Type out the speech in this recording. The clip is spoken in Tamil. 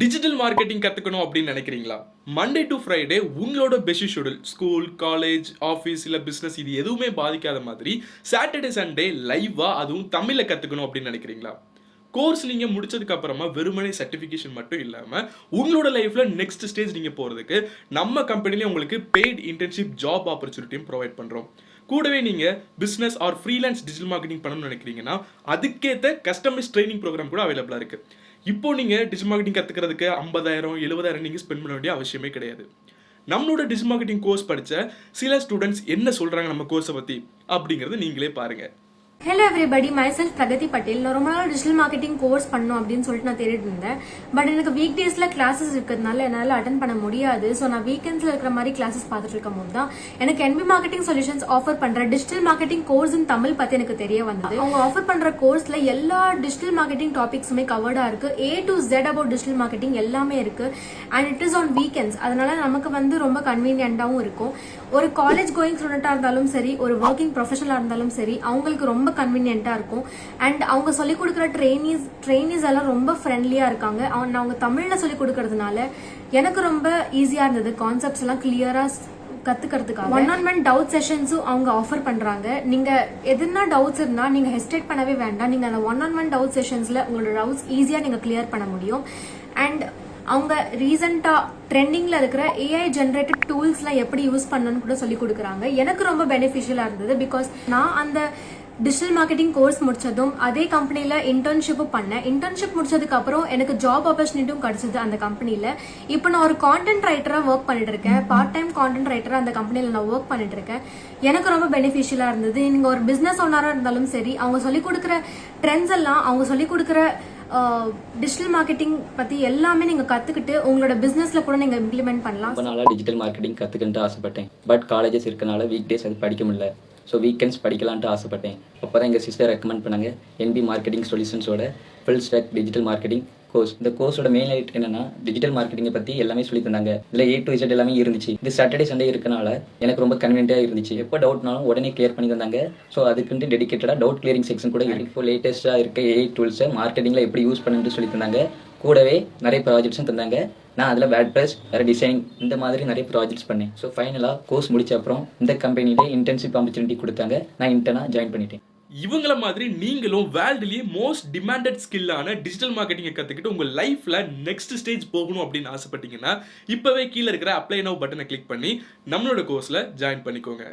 டிஜிட்டல் மார்க்கெட்டிங் கற்றுக்கணும் அப்படின்னு நினைக்கிறீங்களா? மண்டே டு ஃப்ரைடே உங்களோட best schedule school, college, office இல்லை பிஸ்னஸ் இது எதுவுமே பாதிக்காத மாதிரி சாட்டர்டே சண்டே லைவாக அதுவும் தமிழில் கற்றுக்கணும் அப்படின்னு நினைக்கிறீங்களா? கோர்ஸ் நீங்கள் முடிச்சதுக்கு அப்புறமா வெறுமனே சர்டிஃபிகேஷன் மட்டும் இல்லாமல் உங்களோட லைஃப்பில் நெக்ஸ்ட் ஸ்டேஜ் நீங்கள் போகிறதுக்கு நம்ம கம்பெனிலே உங்களுக்கு பெய்ட் இன்டர்ன்ஷிப் ஜாப் ஆப்பர்ச்சுனிட்டியும் ப்ரொவைட் பண்ணுறோம். கூடவே நீங்கள் business or freelance digital marketing பண்ணணும்னு நினைக்கிறீங்கன்னா அதுக்கேற்ற கஸ்டமைஸ் ட்ரைனிங் ப்ரோக்ராம் கூட அவைலபிளாக இருக்குது. இப்போ நீங்கள் டிஜிட்டல் மார்க்கெட்டிங் கற்றுக்கிறதுக்கு 50,000 70,000 நீங்கள் ஸ்பெண்ட் பண்ண வேண்டிய அவசியமே கிடையாது. நம்மளோட டிஜிட்டல் மார்க்கெட்டிங் கோர்ஸ் படித்த சில ஸ்டூடெண்ட்ஸ் என்ன சொல்கிறாங்க நம்ம கோர்ஸை பற்றி அப்படிங்கிறத நீங்களே பாருங்கள். Hello everybody, myself Pragati Patel. நான் ரொம்ப நாள் டிஜிட்டல் மார்க்கெட்டிங் கோர்ஸ் பண்ணணும் அப்படின்னு சொல்லிட்டு நான் தேடிட்டு இருந்தேன். பட் எனக்கு வீக் டேஸில் கிளாஸஸ் இருக்கிறதுனால என்னால் அட்டன் பண்ண முடியாது. ஸோ நான் வீக்கெண்ட்ஸில் இருக்கிற மாதிரி கிளாஸஸ் பார்த்துட்டு இருக்கும் போது தான் எனக்கு என்பி மார்க்கெட்டிங் சொல்யூஷன்ஸ் ஆஃபர் பண்ணுற டிஜிட்டல் மார்க்கெட்டிங் கோர்ஸ் இன் தமிழ் பற்றி எனக்கு தெரிய வந்தது. அவங்க ஆஃபர் பண்ணுற கோர்ஸில் எல்லா டிஜிட்டல் மார்க்கெட்டிங் டாபிக்ஸுமே கவர்டாக இருக்குது. A to Z about digital marketing எல்லாமே இருக்குது. And it is on weekends. அதனால நமக்கு ரொம்ப கன்வீனியன்ட்டாகவும் இருக்கும். ஒரு காலேஜ் கோயிங் ஸ்டூடெண்ட்டாக இருந்தாலும் சரி, ஒரு ஒர்க்கிங் ப்ரொஃபஷனலாக இருந்தாலும் சரி, அவங்களுக்கு ரொம்ப கன்வீனியன்ட்டாக இருக்கும். அண்ட் அவங்க சொல்லிக் கொடுக்குற ட்ரெயினிஸ் எல்லாம் ரொம்ப ஃப்ரெண்ட்லியாக இருக்காங்க. அவங்க தமிழில் சொல்லிக் கொடுக்கறதுனால எனக்கு ரொம்ப ஈஸியாக இருந்தது. கான்செப்ட்ஸ் எல்லாம் கிளியராக கத்துக்கிறதுக்காக ஒன் டவுட் செஷன்ஸும் அவங்க ஆஃபர் பண்றாங்க. நீங்க எதுனா டவுட்ஸ் இருந்தா நீங்க ஹெசிடேட் பண்ணவே வேண்டாம். நீங்க அந்த ஒன் டவுட் செஷன்ஸ்ல உங்களோட டவுட்ஸ் ஈஸியா நீங்க கிளியர் பண்ண முடியும். அண்ட் அவங்க ரீசெண்டா ட்ரெண்டிங்ல இருக்கிற ஏஐ ஜென்ரேட்டட் டூல்ஸ்லாம் எப்படி யூஸ் பண்ணணும்னு கூட சொல்லி கொடுக்குறாங்க. எனக்கு ரொம்ப பெனிஃபிஷியலா இருந்தது. பிகாஸ் நான் அந்த டிஜிட்டல் மார்க்கெட்டிங் கோர்ஸ் முடிச்சதும் அதே கம்பெனில இன்டர்ன்ஷிப்பும் பண்ணேன். இன்டர்ன்ஷிப் முடிச்சதுக்கு அப்புறம் எனக்கு ஜாப் ஆப்பர்ச்சுனிட்டியும் கிடைச்சது அந்த கம்பெனில. இப்போ நான் ஒரு கான்டென்ட் ரைட்டரா ஒர்க் பண்ணிட்டு இருக்கேன். பார்ட் டைம் கான்டென்ட் ரைட்டரா அந்த கம்பெனில நான் ஒர்க் பண்ணிட்டு இருக்கேன். எனக்கு ரொம்ப பெனிஃபிஷியலா இருந்தது. நீங்க ஒரு பிசினஸ் ஓனரா இருந்தாலும் சரி, அவங்க சொல்லிக் கொடுக்குற ட்ரெண்ட்ஸ் எல்லாம், அவங்க சொல்லிக் கொடுக்குற டிஜிட்டல் மார்க்கெட்டிங் பத்தி எல்லாமே நீங்க கத்துக்கிட்டு உங்களோட பிசினஸ்ல கூட நீங்க இம்ப்ளிமெண்ட் பண்ணலாம். ரொம்ப நாளா டிஜிட்டல் மார்க்கெட்டிங் கத்துக்கிட்டு ஆசைப்பட்டேன். பட் காலேஜஸ் இருக்கனால வீக் டேஸ் அது படிக்க முடியல. ஸோ வீக்கெண்ட்ஸ் படிக்கலான்ட்டு ஆசைப்பட்டேன். அப்போ தான் எங்கள் சிஸ்டர் ரெக்கமெண்ட் பண்ணாங்க என்பி மார்க்கெட்டிங் சொல்யூஷன்ஸோட full stack digital marketing course. இந்த கோர்ஸோட மெயின் லைட் என்னன்னா டிஜிட்டல் மார்க்கெட்டிங்கை பற்றி எல்லாமே சொல்லி தந்தாங்க. இல்லை A to Z எல்லாமே இருந்துச்சு. இது சாட்டர்டே சண்டே இருக்கனால எனக்கு ரொம்ப கன்வீனியன்ட்டாக இருந்துச்சு. எப்போ டவுட்னாலும் உடனே கிளியர் பண்ணி தந்தாங்க. ஸோ அதுக்குன்ட்டு டெடிக்கேட்டடாக டவுட் கிளியரிங் செக்ஷன் கூட இருக்கு. இப்போ லேட்டஸ்ட்டாக இருக்க AI டூல்ஸை மார்க்கெட்டிங்கில் எப்படி யூஸ் பண்ணுன்னு சொல்லி தந்தாங்க. கூடவே நிறைய ப்ராஜெக்ட்ஸும் தந்தாங்க. நான் அதில் வேட்பிரஸ், வேறு டிசைனிங் இந்த மாதிரி நிறைய ப்ராஜெக்ட்ஸ் பண்ணேன். ஸோ ஃபைனலாக கோர்ஸ் முடிச்ச அப்புறம் இந்த கம்பெனியிலே இன்டர்ன்ஷிப் ஆப்பர்ச்சுனிட்டி கொடுத்தாங்க. நான் இன்டர்னாக ஜாயின் பண்ணிட்டேன். இவங்கள மாதிரி நீங்களும் வேர்ல்டுலேயே மோஸ்ட் டிமாண்டட் ஸ்கில்லான டிஜிட்டல் மார்க்கெட்டிங்கை கற்றுக்கிட்டு உங்கள் லைஃப்பில் நெக்ஸ்ட் ஸ்டேஜ் போகணும் அப்படின்னு ஆசைப்பட்டீங்கன்னா இப்போவே கீழே இருக்கிற அப்ளை நவ் பட்டனை கிளிக் பண்ணி நம்மளோட கோர்ஸில் ஜாயின் பண்ணிக்கோங்க.